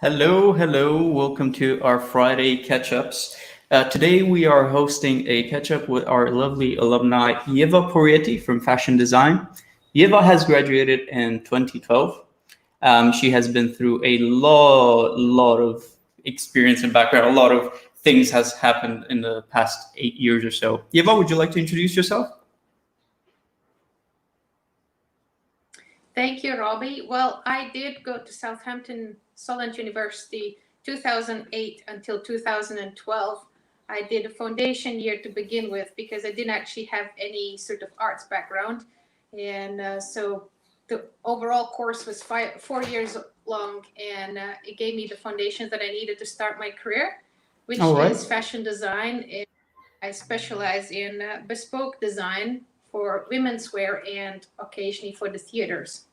Hello, hello. Welcome to our Friday catch-ups. Today we are hosting a catch-up with our lovely alumni, Ieva Poriete from Fashion Design. Ieva has graduated in 2012. She has been through a lot of experience and background. A lot of things has happened in the past 8 years or so. Ieva, would you like to introduce yourself? Thank you, Robbie. Well, I did go to Southampton Solent University 2008 until 2012. I did a foundation year to begin with because I didn't actually have any sort of arts background. And so the overall course was 4 years long, and it gave me the foundations that I needed to start my career, which is fashion design. And I specialize in bespoke design for women's wear and occasionally for the theaters.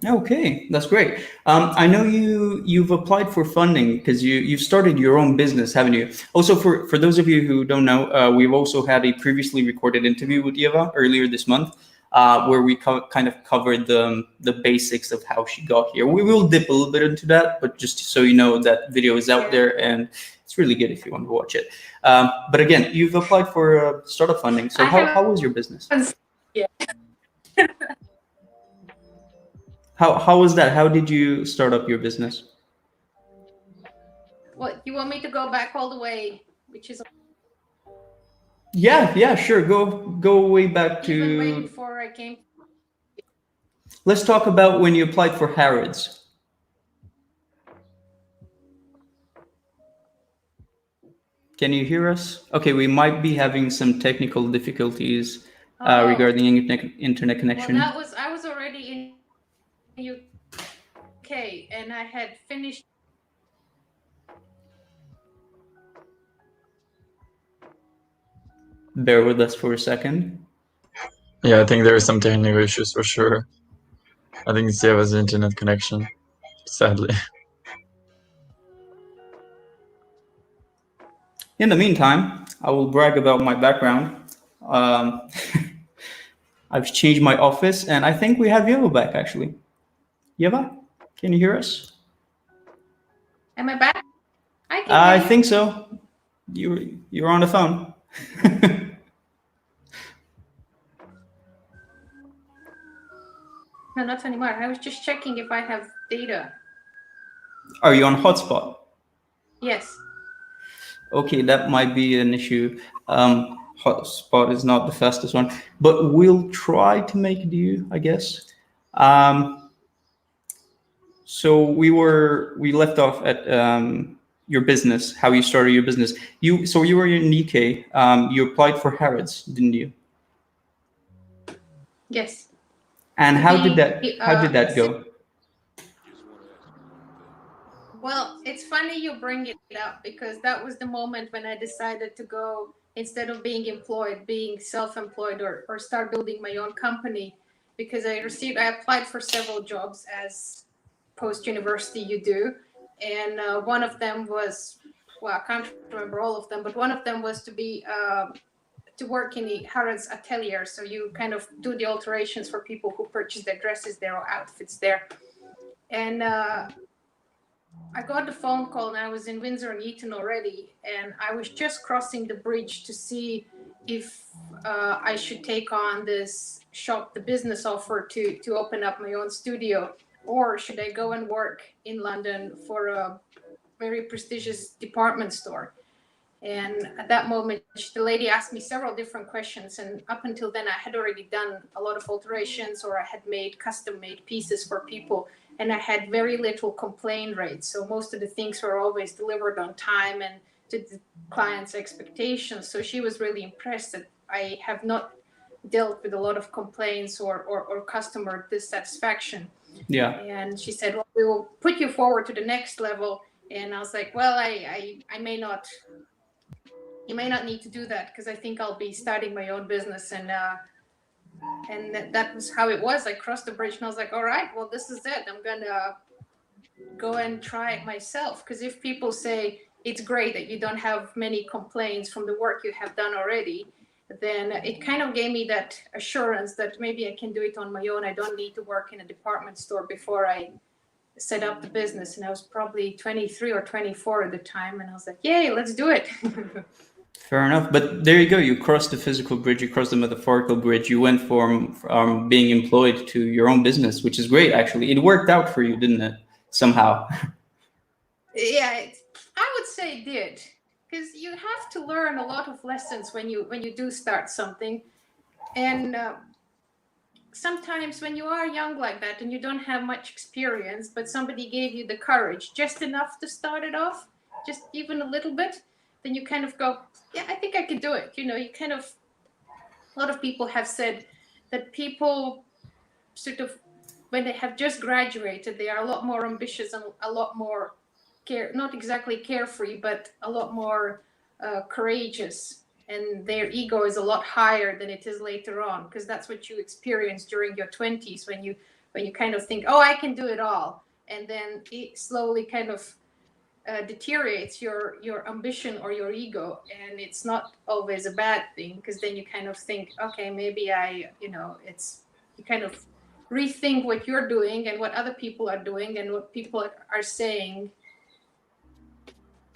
Okay, that's great. I know you've applied for funding because you've started your own business, haven't you? Also, for those of you who don't know, we've also had a previously recorded interview with Ieva earlier this month, where we kind of covered the basics of how she got here. We will dip a little bit into that, but just so you know, that video is out there and it's really good if you want to watch it. But again, you've applied for startup funding. So how was your business? Yeah. How was that? How did you start up your business? What, you want me to go back all the way, which is Yeah, sure. Go way back to even way before I came. Let's talk about when you applied for Harrods. Can you hear us? Okay, we might be having some technical difficulties regarding internet connection. Well, I was already in UK and I had finished. Bear with us for a second. Yeah, I think there are some technical issues for sure. I think it's Ieva's internet connection, sadly. In the meantime, I will brag about my background. I've changed my office, and I think we have Ieva back, actually. Ieva, can you hear us? Am I back? I think so. You're on the phone. No, not anymore. I was just checking if I have data. Are you on hotspot? Yes. Okay, that might be an issue. Hotspot is not the fastest one, but we'll try to make do, I guess. So we left off at your business, how you started your business. So you were in UK. You applied for Harrods, didn't you? Yes. And how did that go? Well, it's funny you bring it up because that was the moment when I decided to go, instead of being employed, being self-employed or start building my own company, because I applied for several jobs as post-university you do. And one of them was well, I can't remember all of them, but one of them was to be to work in the Harrods atelier. So you kind of do the alterations for people who purchase their dresses there or outfits there. And I got the phone call, and I was in Windsor and Eton already, and I was just crossing the bridge to see if I should take on this shop, the business offer to open up my own studio, or should I go and work in London for a very prestigious department store. And at that moment, the lady asked me several different questions. And up until then, I had already done a lot of alterations, or I had made custom-made pieces for people. And I had very little complaint rates. So most of the things were always delivered on time and to the client's expectations. So she was really impressed that I have not dealt with a lot of complaints or customer dissatisfaction. Yeah. And she said, well, we will put you forward to the next level. And I was like, well, I may not, you may not need to do that, because I think I'll be starting my own business. And that was how it was. I crossed the bridge and I was like, all right, well, this is it. I'm going to go and try it myself. Because if people say it's great that you don't have many complaints from the work you have done already, then it kind of gave me that assurance that maybe I can do it on my own. I don't need to work in a department store before I set up the business. And I was probably 23 or 24 at the time. And I was like, yay, let's do it. Fair enough. But there you go. You crossed the physical bridge, you crossed the metaphorical bridge. You went from being employed to your own business, which is great, actually. It worked out for you, didn't it? Somehow. Yeah, I would say it did. Because you have to learn a lot of lessons when you do start something. And sometimes when you are young like that and you don't have much experience, but somebody gave you the courage, just enough to start it off, just even a little bit, then you kind of go, yeah, I think I could do it. You know, you kind of, a lot of people have said that people sort of, when they have just graduated, they are a lot more ambitious and a lot more not exactly carefree, but a lot more courageous. And their ego is a lot higher than it is later on, because that's what you experience during your 20s when you kind of think, oh, I can do it all. And then it slowly kind of deteriorates your ambition or your ego. And it's not always a bad thing, because then you kind of think, okay, maybe you kind of rethink what you're doing and what other people are doing and what people are saying.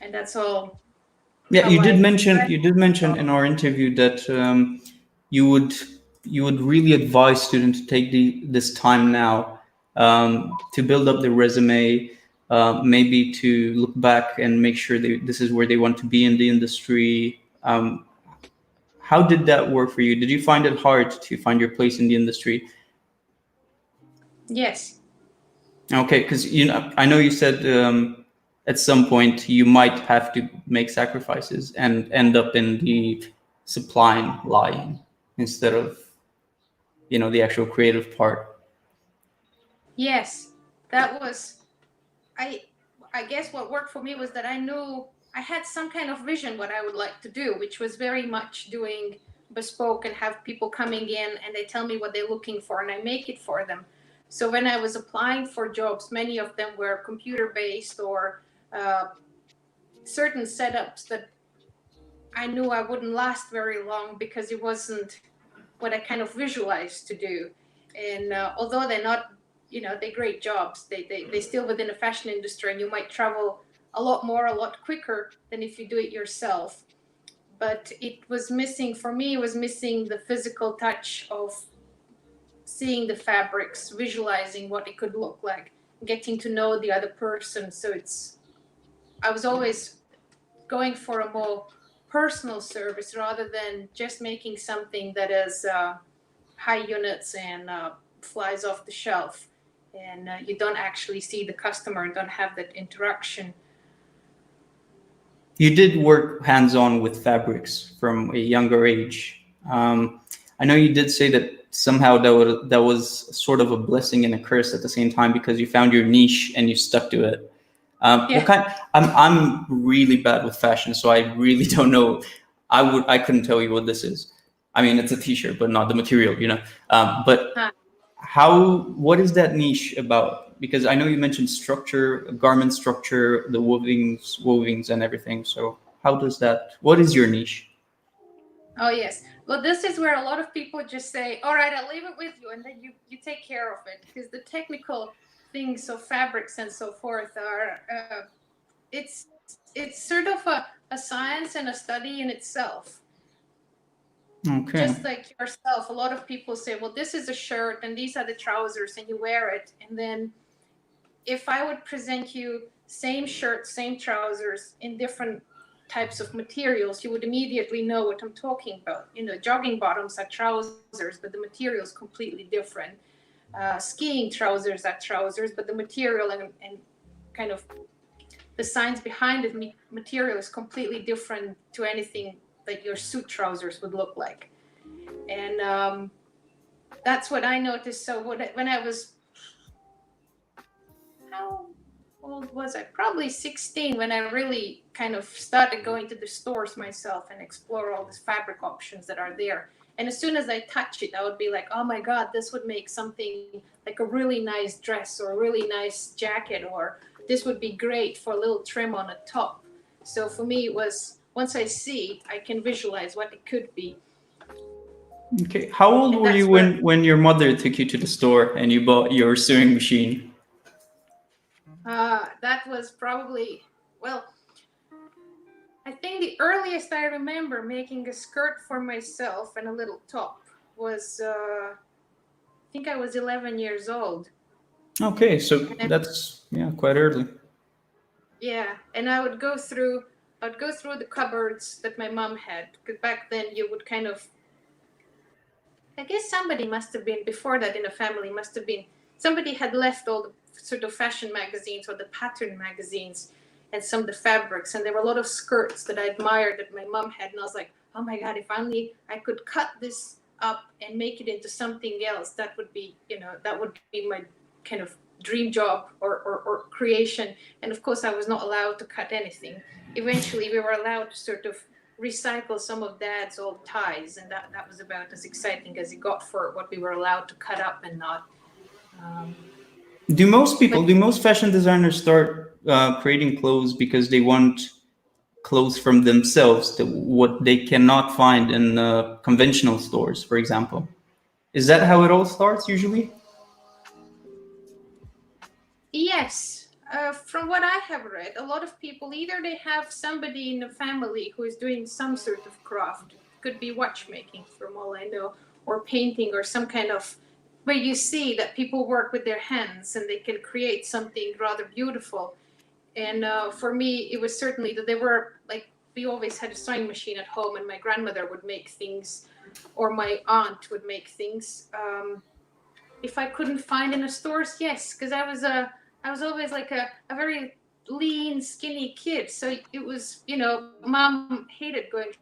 And that's all. Yeah, you did mention in our interview that you would really advise students to take this time now to build up their resume, maybe to look back and make sure this is where they want to be in the industry. How did that work for you? Did you find it hard to find your place in the industry? Yes. Okay, because I know you said at some point you might have to make sacrifices and end up in the supply line instead of the actual creative part. Yes, that was, I guess what worked for me was that I knew I had some kind of vision what I would like to do, which was very much doing bespoke and have people coming in and they tell me what they're looking for and I make it for them. So when I was applying for jobs, many of them were computer-based or certain setups that I knew I wouldn't last very long because it wasn't what I kind of visualized to do. And although they're not, they're great jobs, they're still within the fashion industry and you might travel a lot more, a lot quicker than if you do it yourself. But it was missing, for me, it was missing the physical touch of seeing the fabrics, visualizing what it could look like, getting to know the other person. So I was always going for a more personal service rather than just making something that is high units and flies off the shelf. And you don't actually see the customer and don't have that interaction. You did work hands-on with fabrics from a younger age. I know you did say that somehow that was sort of a blessing and a curse at the same time because you found your niche and you stuck to it. Yeah. I'm really bad with fashion, so I really don't know. I couldn't tell you what this is. I mean, it's a t-shirt, but not the material, But what is that niche about? because I know you mentioned structure, garment structure, the wovings and everything. So how does that, what is your niche? Oh yes. Well, this is where a lot of people just say, "All right, I'll leave it with you," and then you take care of it, because the technical things of fabrics and so forth are it's sort of a science and a study in itself. Okay. Just like yourself, a lot of people say, "Well, this is a shirt and these are the trousers," and you wear it, and then if I would present you same shirt, same trousers in different types of materials, you would immediately know what I'm talking about. You know, jogging bottoms are trousers, but the material is completely different. Skiing trousers are trousers, but the material and kind of the science behind the material is completely different to anything that your suit trousers would look like. And that's what I noticed. So when I was, how old was I? Probably 16, when I really kind of started going to the stores myself and explore all these fabric options that are there. And as soon as I touch it, I would be like, oh my God, this would make something like a really nice dress or a really nice jacket, or this would be great for a little trim on a top. So for me, it was, once I see, I can visualize what it could be. Okay. How old And were that's you where, when your mother took you to the store and you bought your sewing machine? that was probably, well, I think the earliest I remember making a skirt for myself and a little top was, I think I was 11 years old. Okay, so And that's quite early. yeah, and I'd go through the cupboards that my mom had, because back then you would kind of, I guess somebody must have been, before that in a family, must have been, somebody had left all the sort of fashion magazines or the pattern magazines and some of the fabrics. And there were a lot of skirts that I admired that my mom had. And I was like, oh my God, if only I could cut this up and make it into something else, that would be, that would be my kind of dream job or creation. And of course, I was not allowed to cut anything. Eventually, we were allowed to sort of recycle some of Dad's old ties, and that was about as exciting as it got for what we were allowed to cut up and not. Do most people, But do most fashion designers start creating clothes because they want clothes from themselves, that what they cannot find in conventional stores, for example? Is that how it all starts usually? yes, from what I have read, a lot of people, either they have somebody in the family who is doing some sort of craft, could be watchmaking from all I know, or painting, or some kind of, where you see that people work with their hands and they can create something rather beautiful. And for me, it was certainly that they were like, we always had a sewing machine at home, and my grandmother would make things, or my aunt would make things. If I couldn't find in the stores, yes, because I was always like a very lean, skinny kid. So it was, mom hated going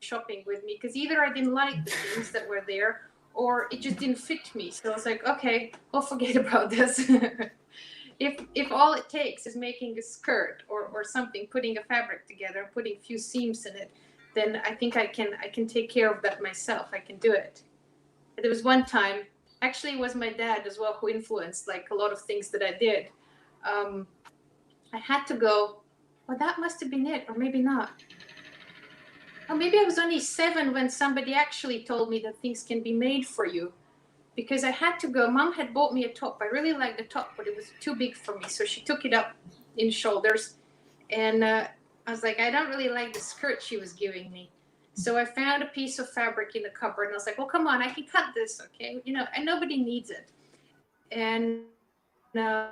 shopping with me, because either I didn't like the things that were there, or it just didn't fit me. So I was like, okay, I'll forget about this. If all it takes is making a skirt or something, putting a fabric together, putting a few seams in it, then I think I can take care of that myself. I can do it. There was one time, actually it was my dad as well who influenced like a lot of things that I did. I had to go, well, that must have been it, or maybe not. Or maybe I was only 7 when somebody actually told me that things can be made for you. Because I had to go, Mom had bought me a top. I really liked the top, but it was too big for me. So she took it up in shoulders. And I was like, I don't really like the skirt she was giving me. So I found a piece of fabric in the cupboard, and I was like, well, come on, I can cut this, okay? And nobody needs it. And I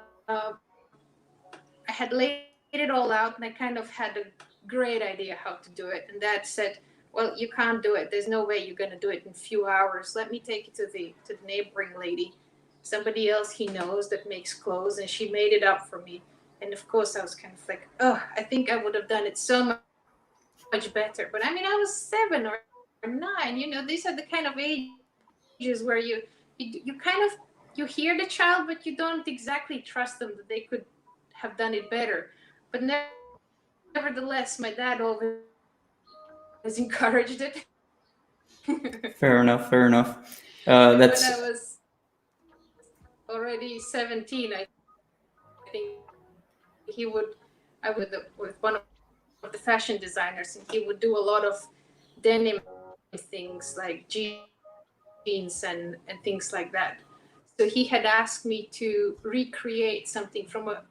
had laid it all out, and I kind of had a great idea how to do it. And Dad said, well, you can't do it. There's no way you're going to do it in a few hours. Let me take it to the neighboring lady, somebody else he knows that makes clothes. And she made it up for me. And of course, I was kind of like, oh, I think I would have done it so much better. But I mean, I was 7 or 9. These are the kind of ages where you kind of, you hear the child, but you don't exactly trust them that they could have done it better. But nevertheless, my dad always encouraged it. Fair enough. When I That's was already 17, I think I would with one of the fashion designers, and he would do a lot of denim things like jeans and things like that. So he had asked me to recreate something from a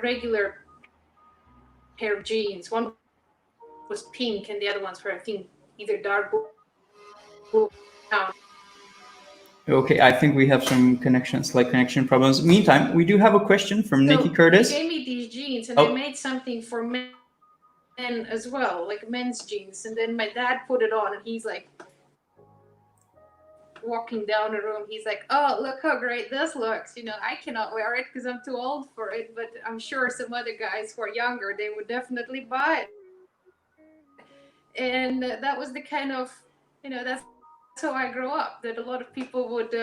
regular pair of jeans. One was pink and the other ones were, I think, either dark blue or brown. Okay, I think we have some slight connection problems. Meantime, we do have a question from Nikki Curtis. He gave me these jeans, and I made something for men as well, like men's jeans. And then my dad put it on, and he's like walking down the room. He's like, "Oh, look how great this looks." You know, I cannot wear it because I'm too old for it, but I'm sure some other guys who are younger, they would definitely buy it. And that was the kind of, you know, that's how I grew up, that a lot of people would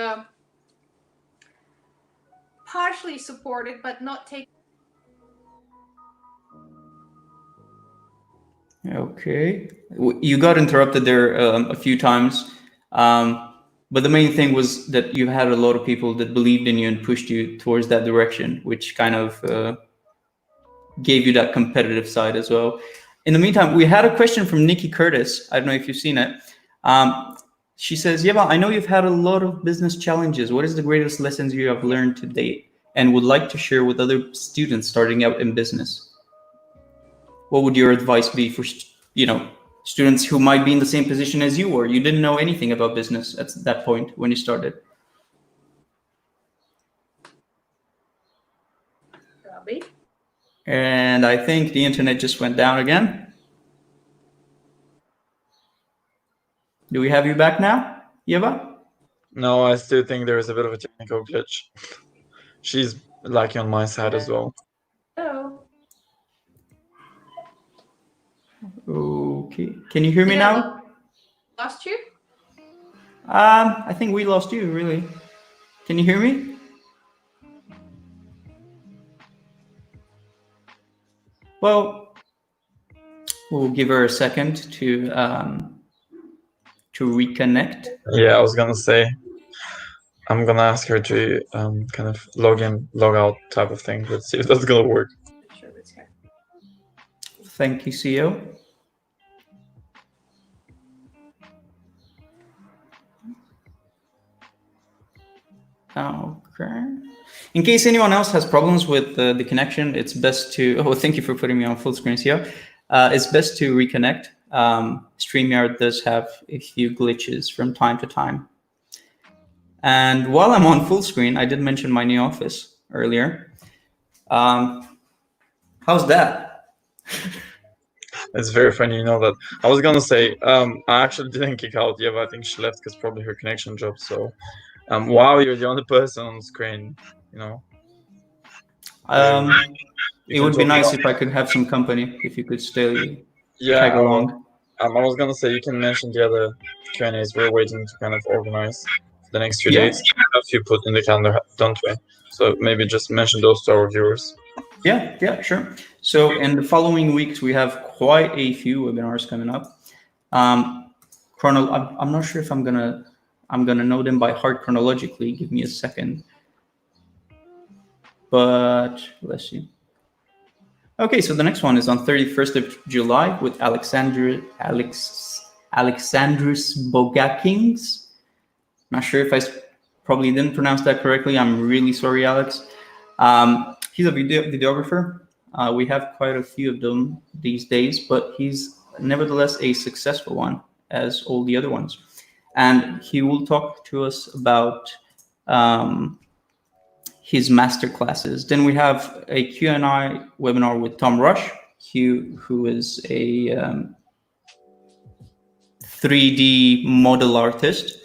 partially support it, but not take. Okay, you got interrupted there a few times, but the main thing was that you had a lot of people that believed in you and pushed you towards that direction, which kind of gave you that competitive side as well. In the meantime, we had a question from Nikki Curtis. I don't know if you've seen it. She says, Ieva, I know you've had a lot of business challenges. What is the greatest lessons you have learned to date and would like to share with other students starting out in business? What would your advice be for, students who might be in the same position as you, or you didn't know anything about business at that point when you started? Robbie? And I think the internet just went down again. Do we have you back now, Ieva? No, I still think there is a bit of a technical glitch. She's lacking on my side as well. Hello. Okay. Can you hear me now? Lost you? I think we lost you, really. Can you hear me? Well, we'll give her a second to reconnect. Yeah, I was gonna say, I'm gonna ask her to kind of log in, log out type of thing. Let's see if that's gonna work. Sure, it's here. Thank you, CEO. Okay. In case anyone else has problems with the connection, it's best to, thank you for putting me on full screen, CEO. It's best to reconnect. StreamYard does have a few glitches from time to time. And while I'm on full screen, I did mention my new office earlier. How's that? It's very funny, you know that. I was gonna say, I actually didn't kick out Ieva. I think she left because probably her connection dropped. So, wow, you're the only person on screen, you know. It would be nice if I could have some company, if you could stay tag along. I was gonna say you can mention the other Q&As we're waiting to kind of organize the next few dates. A few put in the calendar, don't we? So maybe just mention those to our viewers. Yeah, sure. So in the following weeks, we have quite a few webinars coming up. I'm not sure if I'm gonna know them by heart chronologically. Give me a second. But let's see. Okay, so the next one is on 31st of July with Alexandrus Bogakings. Not sure if I probably didn't pronounce that correctly. I'm really sorry, Alex. He's a videographer. We have quite a few of them these days, but he's nevertheless a successful one, as all the other ones. And he will talk to us about his master classes. Then we have a Q&A webinar with Tom Rush, who is a 3D model artist,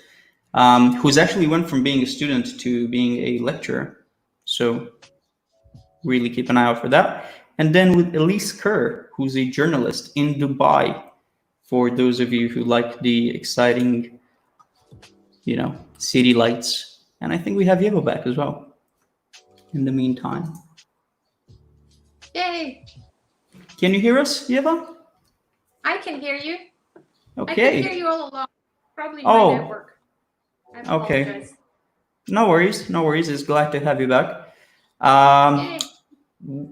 who's actually went from being a student to being a lecturer. So really keep an eye out for that. And then with Elise Kerr, who's a journalist in Dubai, for those of you who like the exciting, city lights. And I think we have Ieva back as well in the meantime. Yay! Can you hear us, Ieva? I can hear you. Okay. I can hear you all along. Probably my network. I Okay. apologize. No worries. No worries. It's glad to have you back. Um, Yay.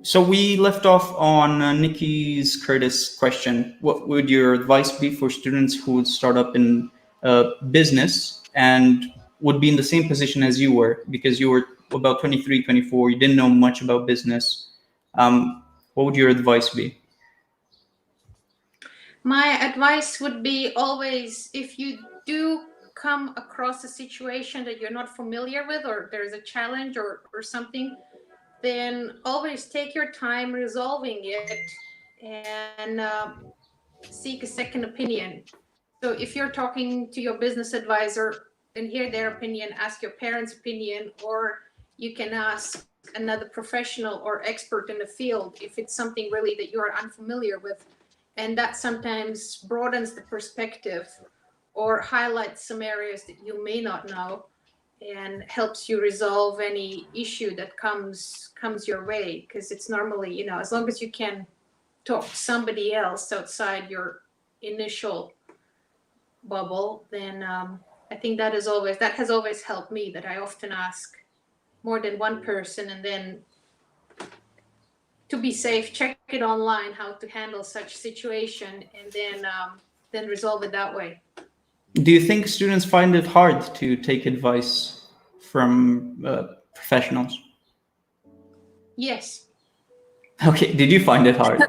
so we left off on Nikki's Curtis question. What would your advice be for students who would start up in business and would be in the same position as you were, because you were about 23, 24, you didn't know much about business. What would your advice be? My advice would be always, if you do come across a situation that you're not familiar with, or there's a challenge or something, then always take your time resolving it and seek a second opinion. So if you're talking to your business advisor, then hear their opinion, ask your parents' opinion, or you can ask another professional or expert in the field if it's something really that you're unfamiliar with. And that sometimes broadens the perspective or highlights some areas that you may not know and helps you resolve any issue that comes your way. Because it's normally, you know, as long as you can talk to somebody else outside your initial bubble, then I think that has always helped me, that I often ask more than one person, and then to be safe, check it online how to handle such situation, and then resolve it that way. Do you think students find it hard to take advice from professionals? Yes. Okay, did you find it hard?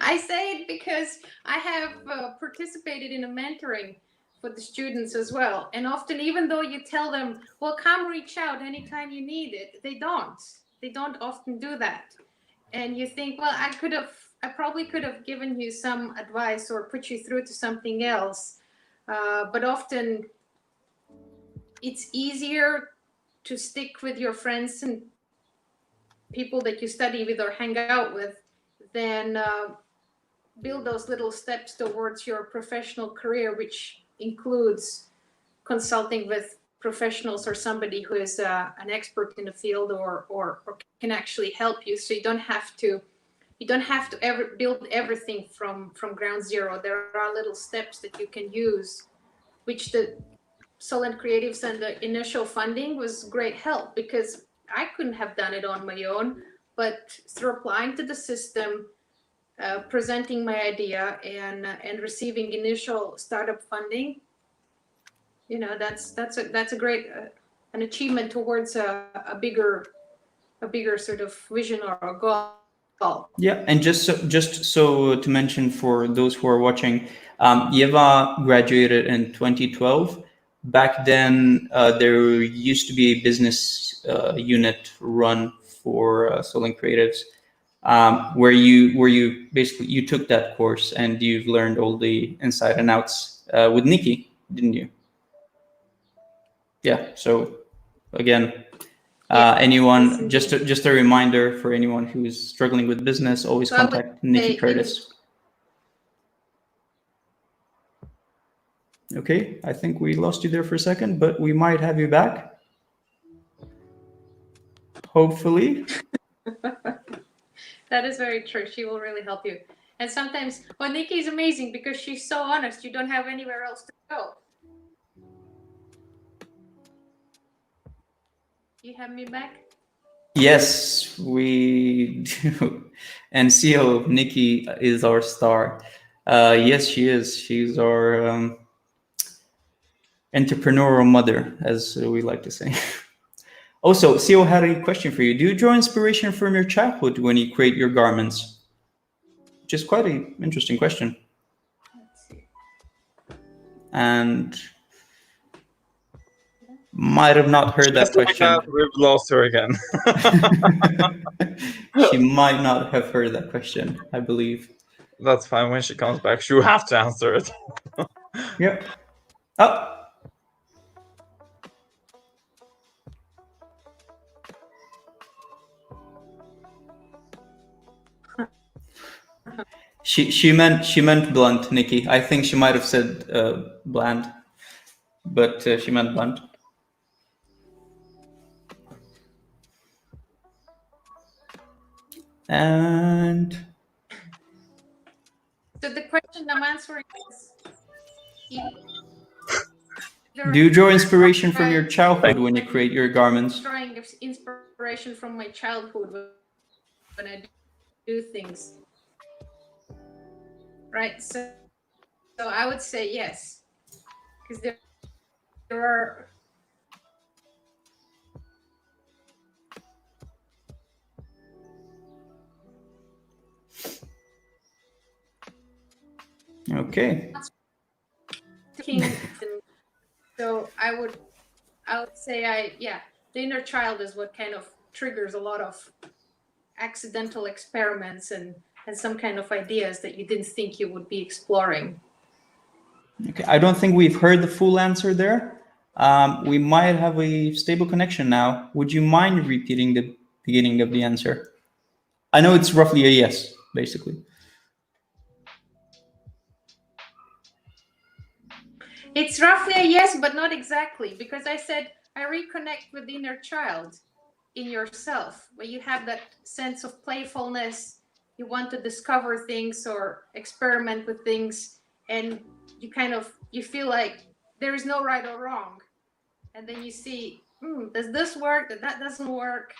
I say it because I have participated in a mentoring for the students as well. And often, even though you tell them, well, come reach out anytime you need it, they don't. They don't often do that. And you think, well, I probably could have given you some advice or put you through to something else. But often it's easier to stick with your friends and people that you study with or hang out with than build those little steps towards your professional career, which includes consulting with professionals or somebody who is an expert in the field or can actually help you. So you don't have to ever build everything from ground zero. There are little steps that you can use, which the Solent Creatives and the initial funding was great help, because I couldn't have done it on my own, but through applying to the system, presenting my idea and receiving initial startup funding, you know, that's a great an achievement towards a bigger sort of vision or a goal. Yeah, and just so to mention for those who are watching, Ieva graduated in 2012. Back then, there used to be a business unit run for Solent Creatives, where you basically you took that course and you've learned all the inside and outs with Nikki, didn't you? Yeah. So again, anyone, just a reminder for anyone who's struggling with business, always contact Nikki Curtis. Okay, I think we lost you there for a second, but we might have you back. Hopefully. That is very true. She will really help you. And sometimes, well, Nikki is amazing because she's so honest. You don't have anywhere else to go. You have me back? Yes, we do. And CEO Nikki is our star. Yes, she is. She's our entrepreneurial mother, as we like to say. Also, CEO had a question for you. Do you draw inspiration from your childhood when you create your garments? Which is quite an interesting question. Let's see. And might have not heard that question. We've lost her again. She might not have heard that question, I believe. That's fine. When she comes back, she'll have to answer it. Yep. Oh. She meant blunt, Nikki. I think she might have said bland, but she meant blunt. And so the question I'm answering is, Do you draw inspiration from your childhood when you create your garments? Drawing inspiration from my childhood when I do things. Right, so I would say yes, because there are. Okay. So I would say the inner child is what kind of triggers a lot of accidental experiments and some kind of ideas that you didn't think you would be exploring. Okay, I don't think we've heard the full answer there. We might have a stable connection now. Would you mind repeating the beginning of the answer? I know it's roughly a yes, basically. It's roughly a yes, but not exactly, because I said I reconnect with the inner child in yourself, where you have that sense of playfulness. You want to discover things or experiment with things, and you feel like there is no right or wrong. And then you see, does this work? That doesn't work.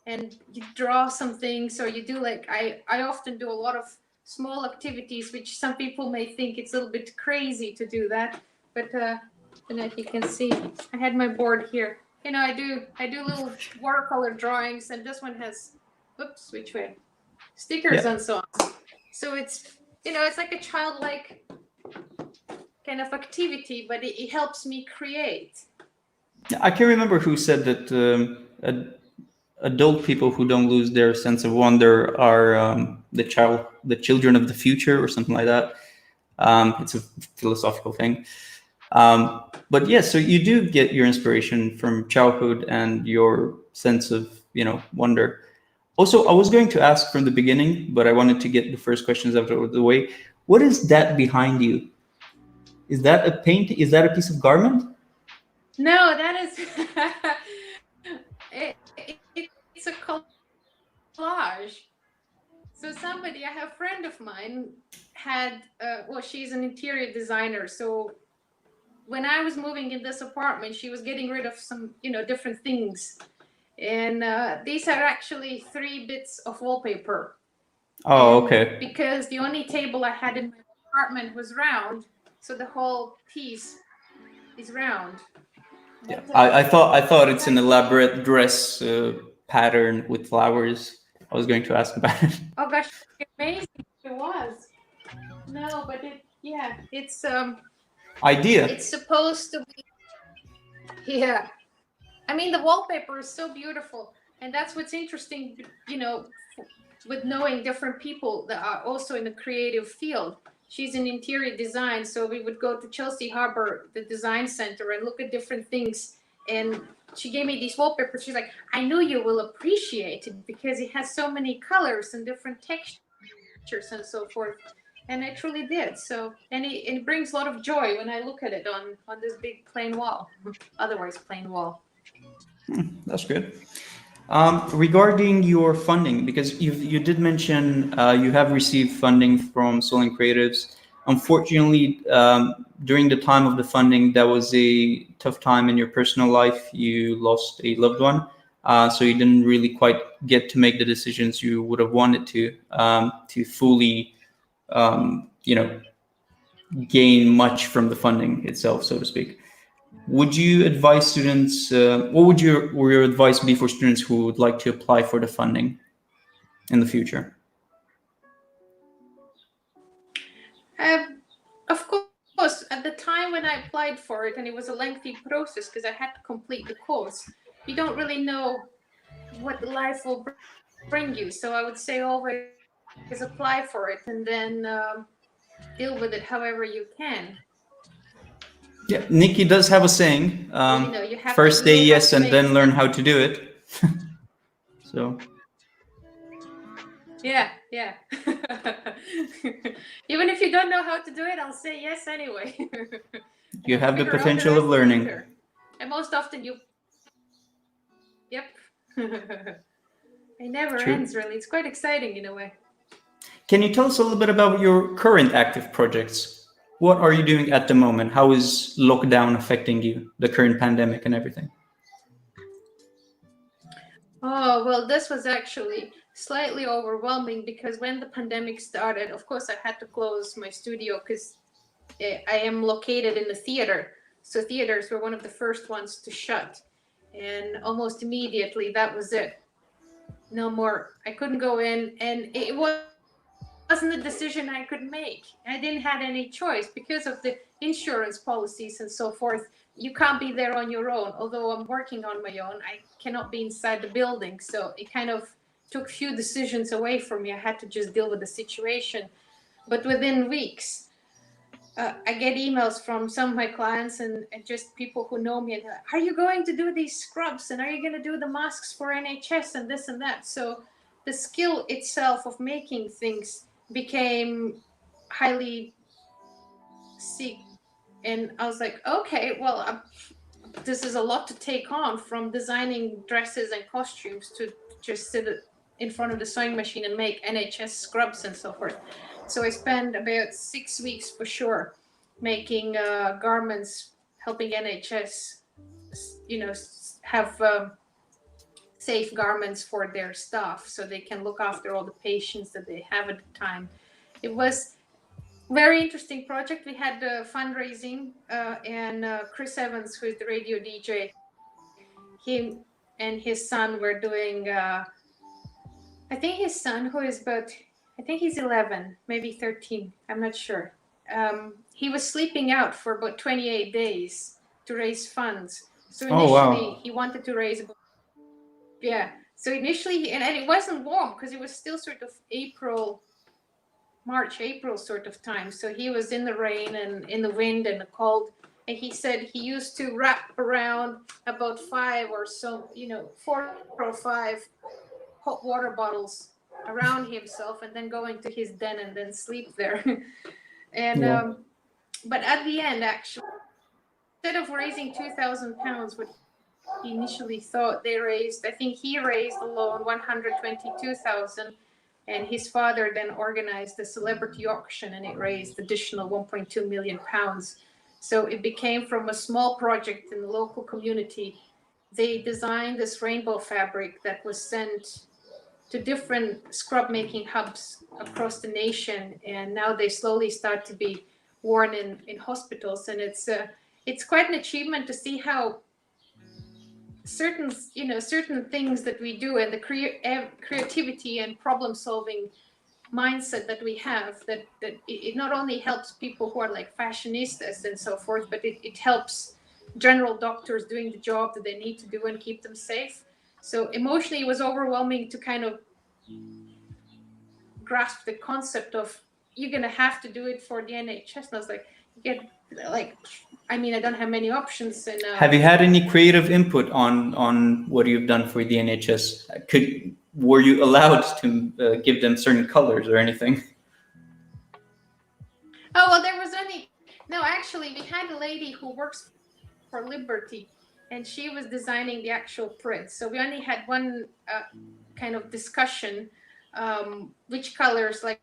And you draw some things, or you do like, I often do a lot of small activities, which some people may think it's a little bit crazy to do that. But and as you can see, I had my board here. I do little watercolor drawings, and this one has, oops, which way? Stickers and so on. So it's, it's like a childlike kind of activity, but it helps me create. I can't remember who said that adult people who don't lose their sense of wonder are the children of the future, or something like that. It's a philosophical thing. But yes, so you do get your inspiration from childhood and your sense of, wonder. Also, I was going to ask from the beginning, but I wanted to get the first questions out of the way. What is that behind you? Is that a paint? Is that a piece of garment? No, that is it's a collage. So I have a friend of mine had, she's an interior designer. So when I was moving in this apartment, she was getting rid of some, different things. And these are actually 3 bits of wallpaper. Oh, And okay. because the only table I had in my apartment was round, so the whole piece is round. Yeah, I thought it's an elaborate dress pattern with flowers. I was going to ask about it. Oh gosh, amazing it was. No, but it's Idea. It's supposed to be. Yeah, I mean the wallpaper is so beautiful, and that's what's interesting, with knowing different people that are also in the creative field. She's in interior design, so we would go to Chelsea Harbor, the design center, and look at different things. And she gave me these wallpapers. She's like, I knew you will appreciate it because it has so many colors and different textures and so forth. And I truly did. So, and it brings a lot of joy when I look at it on this big plain wall, otherwise plain wall. That's good. Regarding your funding, because you did mention you have received funding from Solent Creatives. Unfortunately, during the time of the funding, that was a tough time in your personal life. You lost a loved one, so you didn't really quite get to make the decisions you would have wanted to fully, gain much from the funding itself, so to speak. Would you advise students? What would your advice be for students who would like to apply for the funding in the future? Of course, at the time when I applied for it, and it was a lengthy process because I had to complete the course, you don't really know what life will bring you. So I would say always apply for it and then deal with it however you can. Yeah, Nikki does have a saying, you have first to say do yes and things. then learn how to do it. So. Yeah. Even if you don't know how to do it, I'll say yes anyway. You have the potential of learning. And most often Yep. It never True. ends, really. It's quite exciting in a way. Can you tell us a little bit about your current active projects? What are you doing at the moment? How is lockdown affecting you, the current pandemic and everything? Oh, well, this was actually slightly overwhelming because when the pandemic started, of course, I had to close my studio because I am located in the theater. So theaters were one of the first ones to shut. And almost immediately, that was it. No more. I couldn't go in. And it wasn't a decision I could make. I didn't have any choice because of the insurance policies and so forth. You can't be there on your own. Although I'm working on my own, I cannot be inside the building. So it kind of took few decisions away from me. I had to just deal with the situation. But within weeks, I get emails from some of my clients and just people who know me and like, are you going to do these scrubs and are you going to do the masks for NHS and this and that? So the skill itself of making things became highly sick. And I was like, okay, well, this is a lot to take on, from designing dresses and costumes to just sit in front of the sewing machine and make NHS scrubs and so forth. So I spent about 6 weeks for sure making garments, helping NHS, have safe garments for their staff so they can look after all the patients that they have at the time. It was very interesting project. We had fundraising and Chris Evans, who is the radio DJ, him and his son were doing, I think his son, who is about, I think he's 11, maybe 13, I'm not sure. He was sleeping out for about 28 days to raise funds. So Oh, initially wow. he wanted to raise, yeah. So initially, and it wasn't warm because it was still sort of March, April sort of time. So he was in the rain and in the wind and the cold. And he said he used to wrap around about 4 or 5 hot water bottles around himself and then go into his den and then sleep there. And Yeah. but at the end, actually, instead of raising £2,000, what he initially thought, I think he raised alone 122,000. And his father then organized a celebrity auction and it raised additional 1.2 million pounds. So it became from a small project in the local community. They designed this rainbow fabric that was sent to different scrub making hubs across the nation. And now they slowly start to be worn in hospitals. And it's quite an achievement to see how certain things that we do and the creativity and problem solving mindset that we have, that it not only helps people who are like fashionistas and so forth, but it helps general doctors doing the job that they need to do and keep them safe. So emotionally it was overwhelming to kind of grasp the concept of you're going to have to do it for the NHS. And I was like, I mean, I don't have many options. And Have you had any creative input on what you've done for the NHS? Were you allowed to give them certain colors or anything? oh, well, there was only, no, actually, we had a lady who works for Liberty and she was designing the actual print. So we only had one kind of discussion, which colors, like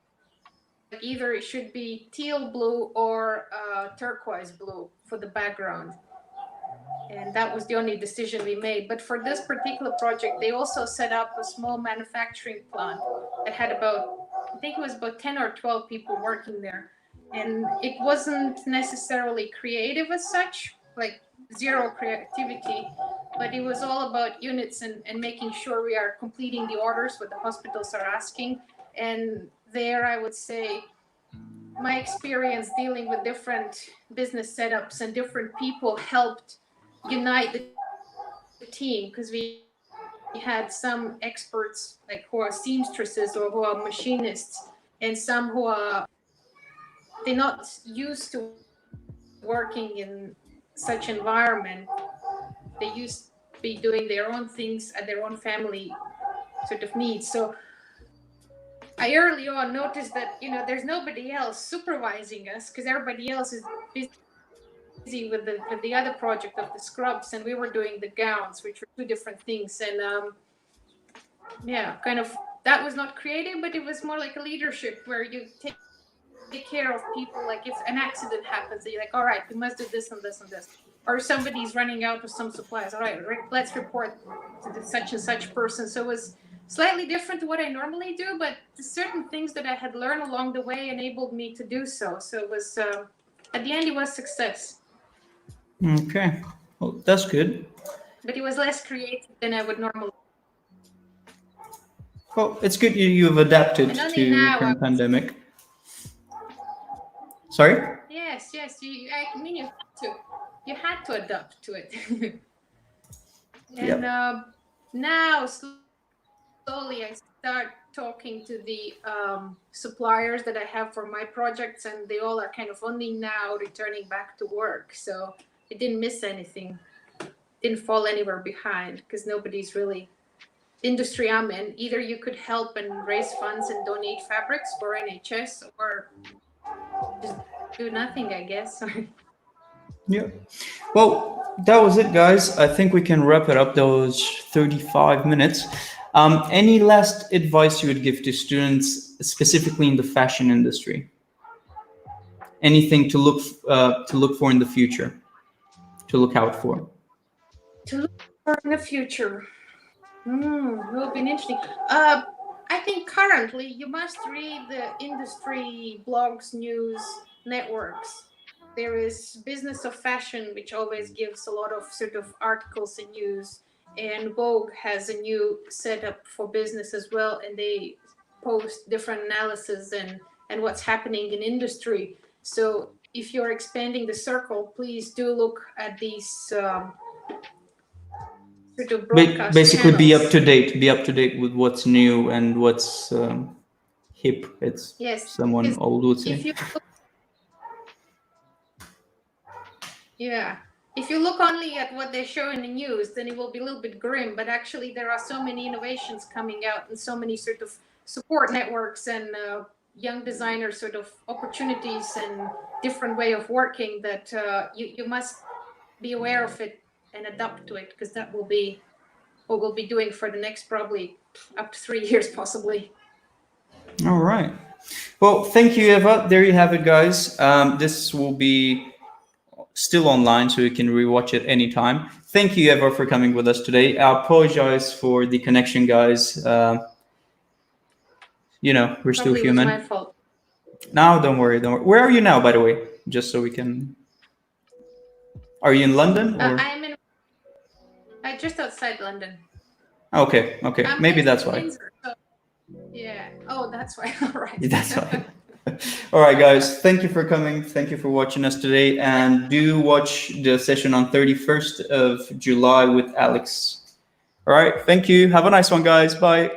either it should be teal blue or turquoise blue for the background. And that was the only decision we made. But for this particular project, they also set up a small manufacturing plant that had I think it was about 10 or 12 people working there. And it wasn't necessarily creative as such, like zero creativity, but it was all about units and making sure we are completing the orders what the hospitals are asking. And there, I would say, my experience dealing with different business setups and different people helped unite the team, because we had some experts like who are seamstresses or who are machinists, and some who are, they're not used to working in such environment. They used to be doing their own things at their own family sort of needs. So I early on noticed that there's nobody else supervising us because everybody else is busy with the other project of the scrubs, and we were doing the gowns, which were two different things. And yeah, kind of, that was not creative, but it was more like a leadership where you take take care of people. Like if an accident happens, you're like, all right, we must do this and this and this. Or somebody's running out of some supplies. All right, let's report to the such and such person. So it was slightly different to what I normally do, but the certain things that I had learned along the way enabled me to do so. So it was, at the end, it was success. Okay, well, that's good. But it was less creative than I would normally. Well, it's good you've adapted And to only the now current I- pandemic. Sorry? Yes, I mean, you had to adapt to it. And now slowly I start talking to the suppliers that I have for my projects, and they all are kind of only now returning back to work. So I didn't miss anything, didn't fall anywhere behind, because nobody's really industry I'm in. Either you could help and raise funds and donate fabrics for NHS, or just do nothing, I guess. Yeah. Well, that was it, guys. I think we can wrap it up. Those 35 minutes. Any last advice you would give to students, specifically in the fashion industry? Anything to look for in the future, to look out for? To look for in the future. Will be interesting. I think currently you must read the industry blogs, news, networks. There is Business of Fashion, which always gives a lot of sort of articles and news. And Vogue has a new setup for business as well, and they post different analysis and what's happening in industry. So if you're expanding the circle, please do look at these sort of broadcast Basically, be channels. up to date with what's new and what's hip. It's someone old would say. If you look only at what they show in the news, then it will be a little bit grim. But actually, there are so many innovations coming out and so many sort of support networks and young designers sort of opportunities and different way of working that you must be aware of it and adapt to it, because that will be what we'll be doing for the next probably up to 3 years possibly. All right. Well, thank you, Ieva. There you have it, guys. This will be still online, so you can rewatch it anytime. Thank you, Ieva, for coming with us today. I apologize for the connection, guys. We're still human. It was my fault. No, don't worry. Where are you now, by the way? Just so we can. Are you in London? Or? I'm just outside London. Okay. Maybe that's why. Windsor, so, yeah. Oh, that's why. All right. That's why. All right, guys. Thank you for coming. Thank you for watching us today. And do watch the session on 31st of July with Alex. All right. Thank you. Have a nice one, guys. Bye.